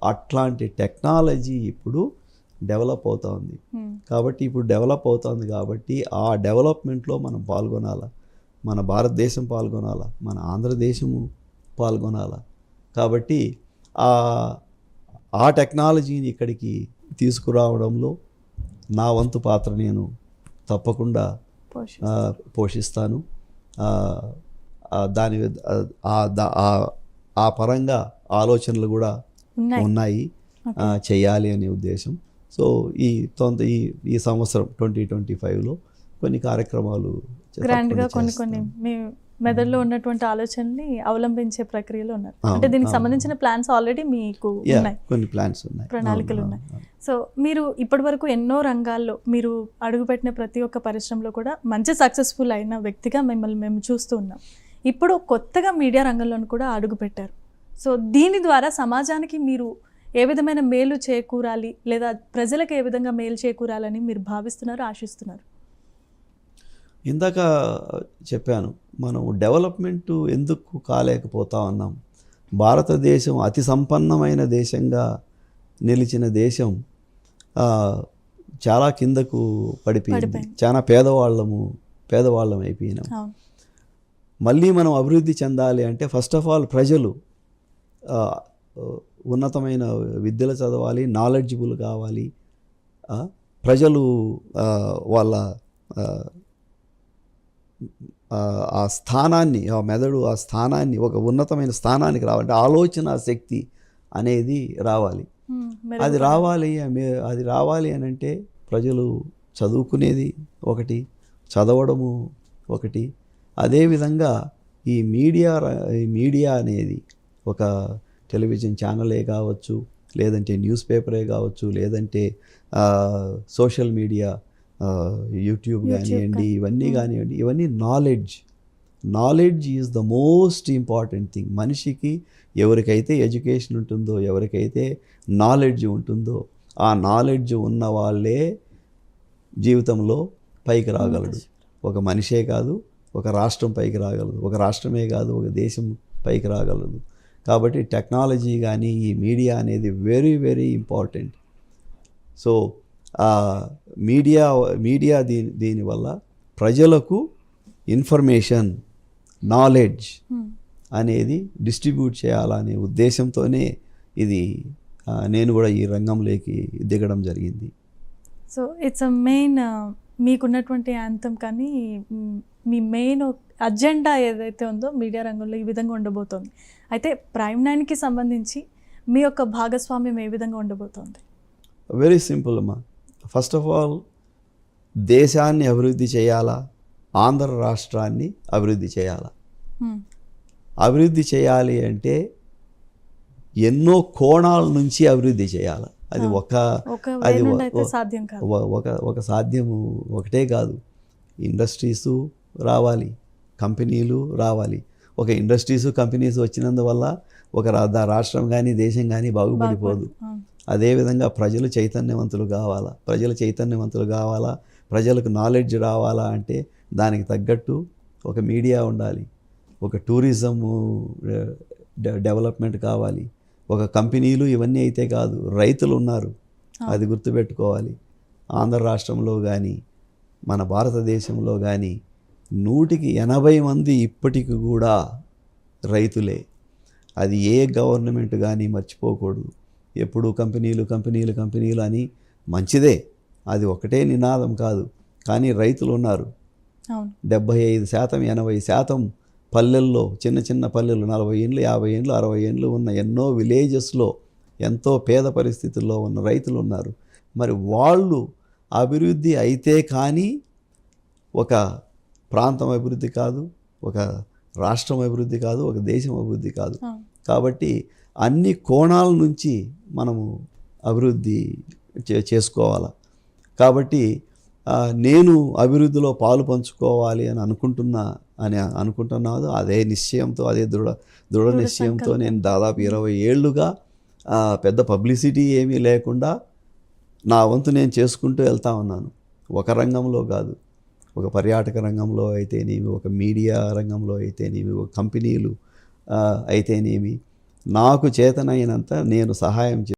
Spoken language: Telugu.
అట్లాంటి టెక్నాలజీ ఇప్పుడు డెవలప్ అవుతోంది. కాబట్టి ఇప్పుడు డెవలప్ అవుతోంది కాబట్టి ఆ డెవలప్మెంట్లో మనం పాల్గొనాలా, మన భారతదేశం పాల్గొనాలా, మన ఆంధ్రదేశము పాల్గొనాలా. కాబట్టి ఆ టెక్నాలజీని ఇక్కడికి తీసుకురావడంలో నా వంతు పాత్ర నేను తప్పకుండా పోషిస్తాను. దాని ఆ పరంగా ఆలోచనలు కూడా ఉన్నాయి, చేయాలి అనే ఉద్దేశం. సో ఈ సంవత్సరం 2025లో కొన్ని కార్యక్రమాలు గ్రాండ్గా కొన్ని మీ మెదడులో ఉన్నటువంటి ఆలోచనని అవలంబించే ప్రక్రియలో ఉన్నారు. అంటే దీనికి సంబంధించిన ప్లాన్స్ ఆల్రెడీ మీకు ఉన్నాయి, కొన్ని ప్లాన్స్ ఉన్నాయి, ప్రణాళికలు ఉన్నాయి. సో మీరు ఇప్పటి వరకు ఎన్నో రంగాల్లో మీరు అడుగుపెట్టిన ప్రతి ఒక్క పరిశ్రమలో కూడా మంచి సక్సెస్ఫుల్ అయిన వ్యక్తిగా మిమ్మల్ని మేము చూస్తూ ఉన్నాం. ఇప్పుడు కొత్తగా మీడియా రంగంలో కూడా అడుగుపెట్టారు. సో దీని ద్వారా సమాజానికి మీరు ఏ విధమైన మేలు చేకూరాలి, లేదా ప్రజలకు ఏ విధంగా మేలు చేకూరాలని మీరు భావిస్తున్నారు, ఆశిస్తున్నారు? ఇందాక చెప్పాను, మనం డెవలప్మెంట్ ఎందుకు కాలేకపోతా ఉన్నాం. భారతదేశం అతి సంపన్నమైన దేశంగా నిలిచిన దేశం చాలా కిందకు పడిపోయింది. చాలా పేదవాళ్ళం అయిపోయినాం. మళ్ళీ మనం అభివృద్ధి చెందాలి అంటే ఫస్ట్ ఆఫ్ ఆల్ ప్రజలు ఉన్నతమైన విద్యలు చదవాలి, నాలెడ్జబుల్ కావాలి. ప్రజలు వాళ్ళ ఆ స్థానాన్ని, ఆ మెదడు ఆ స్థానాన్ని, ఒక ఉన్నతమైన స్థానానికి రావాలంటే ఆలోచన శక్తి అనేది రావాలి. అది రావాలి అని అంటే ప్రజలు చదువుకునేది ఒకటి, చదవడము ఒకటి. అదేవిధంగా ఈ మీడియా అనేది ఒక టెలివిజన్ ఛానలే కావచ్చు, లేదంటే న్యూస్ పేపరే కావచ్చు, లేదంటే సోషల్ మీడియా, యూట్యూబ్ కానివ్వండి, ఇవన్నీ కానివ్వండి, ఇవన్నీ knowledge is the most important thing. మనిషికి ఎవరికైతే ఎడ్యుకేషన్ ఉంటుందో, ఎవరికైతే నాలెడ్జ్ ఉంటుందో, ఆ నాలెడ్జ్ ఉన్న వాళ్ళే జీవితంలో పైకి రాగలడు. ఒక మనిషే కాదు, ఒక రాష్ట్రం పైకి రాగలదు. ఒక రాష్ట్రమే కాదు, ఒక దేశం పైకి రాగలదు. కాబట్టి టెక్నాలజీ కానీ ఈ మీడియా అనేది very very important. So media దీనివల్ల ప్రజలకు ఇన్ఫర్మేషన్, నాలెడ్జ్ అనేది డిస్ట్రిబ్యూట్ చేయాలనే ఉద్దేశంతోనే ఇది నేను కూడా ఈ రంగంలోకి దిగడం జరిగింది. సో ఇట్స్ అ మెయిన్ మీకున్నటువంటి యాంతం, కానీ మీ మెయిన్ అజెండా ఏదైతే ఉందో మీడియా రంగంలో ఈ విధంగా ఉండబోతోంది. అయితే ప్రైమ్ 9కి సంబంధించి మీ యొక్క భాగస్వామ్యం ఏ విధంగా ఉండబోతోంది? వెరీ సింపుల్ అమ్మా. ఫస్ట్ ఆఫ్ ఆల్ దేశాన్ని అభివృద్ధి చేయాలా, ఆంధ్ర రాష్ట్రాన్ని అభివృద్ధి చేయాలా. అభివృద్ధి చేయాలి అంటే ఎన్నో కోణాల నుంచి అభివృద్ధి చేయాలి. అది ఒక సాధ్యము ఒకటే కాదు. ఇండస్ట్రీసు రావాలి, కంపెనీలు రావాలి. ఒక ఇండస్ట్రీసు కంపెనీస్ వచ్చినందువల్ల ఒక రాష్ట్రం కానీ దేశం కానీ బాగుపడిపోదు. అదేవిధంగా ప్రజలు చైతన్యవంతులు కావాలా, ప్రజలకు నాలెడ్జ్ రావాలా అంటే దానికి తగ్గట్టు ఒక మీడియా ఉండాలి, ఒక టూరిజము డెవలప్మెంట్ కావాలి, ఒక కంపెనీలు ఇవన్నీ అయితే కాదు, రైతులు ఉన్నారు, అది గుర్తుపెట్టుకోవాలి. ఆంధ్ర రాష్ట్రంలో కానీ మన భారతదేశంలో కానీ 180 మంది ఇప్పటికి కూడా రైతులే. అది ఏ గవర్నమెంట్ కానీ మర్చిపోకూడదు. ఎప్పుడు కంపెనీలు అని మంచిదే, అది ఒకటే నినాదం కాదు. కానీ రైతులు ఉన్నారు. 75%, 80% పల్లెల్లో, చిన్న పల్లెలు, 40 ఏళ్ళు, 50 ఏళ్ళు, 60 ఏళ్ళు ఉన్న ఎన్నో విలేజెస్లో ఎంతో పేద పరిస్థితుల్లో ఉన్న రైతులు ఉన్నారు. మరి వాళ్ళు అభివృద్ధి అయితే కానీ ఒక ప్రాంతం అభివృద్ధి కాదు, ఒక రాష్ట్రం అభివృద్ధి కాదు, ఒక దేశం అభివృద్ధి కాదు. కాబట్టి అన్ని కోణాల నుంచి మనము అభివృద్ధి చేసుకోవాలి. కాబట్టి నేను అభివృద్ధిలో పాలు పంచుకోవాలి అని అనుకుంటున్నాను. అదే నిశ్చయంతో, అదే దృఢ నిశ్చయంతో నేను దాదాపు 20 ఏళ్ళుగా పెద్ద పబ్లిసిటీ ఏమీ లేకుండా నా వంతు నేను చేసుకుంటూ వెళ్తా ఉన్నాను. ఒక రంగంలో కాదు, ఒక పర్యాటక రంగంలో అయితేనేమి, ఒక మీడియా రంగంలో అయితేనేమి, ఒక కంపెనీలు అయితేనేమి, నాకు చేతనైనంత నేను సహాయం